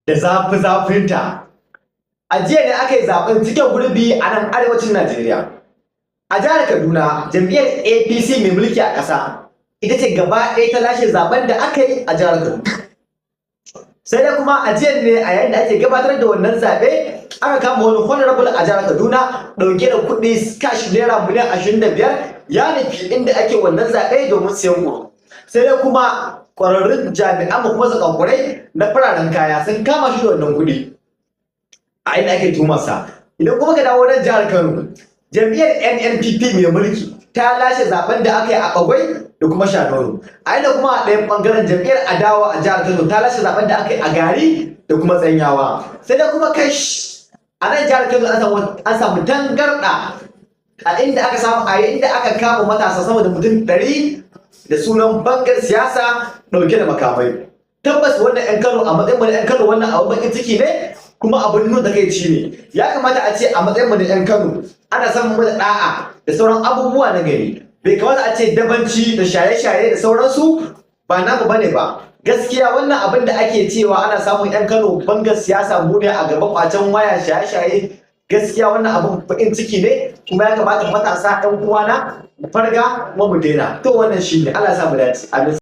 da zafinta. A jiya ne aka yi zaɓen cike gurbi a nan arewacin Najeriya. A jihar Kaduna, jam'iyyar APC mai mulki a ƙasa ita ce gaba ɗaya ta lashe zaɓen da aka yi a jihar Kaduna. Sai dai kuma a jiya ne a yayin da ake gabatar da wannan zaɓe aka kama wani honorable a jihar Kaduna ɗauke da kuɗi cash naira miliyan 25 ya nufi inda ake wannan zaɓe domin siyan ƙuri'u. Sai dai kuma ƙwararrun jami'an kuma zakakurai na fararen kaya sun kama shi da wannan kuɗi a inda ake tumarsa. Idan kuma ka dawo nan jihar Kano, jam'iyyar NNPP mai mulki ta lashe zaben da aka yi a Bagwai da kuma Shanono. A inda kuma a ɗayan ɓangaren jam'iyyar adawa a jihar Kano ta lashe zaben da aka yi a Gari da kuma Tsanyawa. Sai dai kuma kash a nan jihar Kano an samu tangarɗa a inda aka kama matasa sama da mutum 100 da sunan bangar siyasa ɗauke da makamai. Tabbas wannan 'yan Kano a matsayin mu na 'yan Kano wannan abin bakin ciki ne kuma abin nuna takaici ne. Ya kamata a ce a matsayin mu na 'yan Kano ana samun mu da ɗa'a da sauran abubuwa na gari. Bai kamata a ce dabanci da shaye-shaye da sauransu ba namu bane ba. Gaskiya wannan abin da ake cewa ana samun 'yan Kano bangar siyasa mu ne a gaba kwacen waya shaye-shaye, gaskiya wannan abin bakin ciki ne kuma ya kamata matasa 'yan uwana mu farga kuma mu daina. To wannan shine Allah ya sa mu dace. Amin.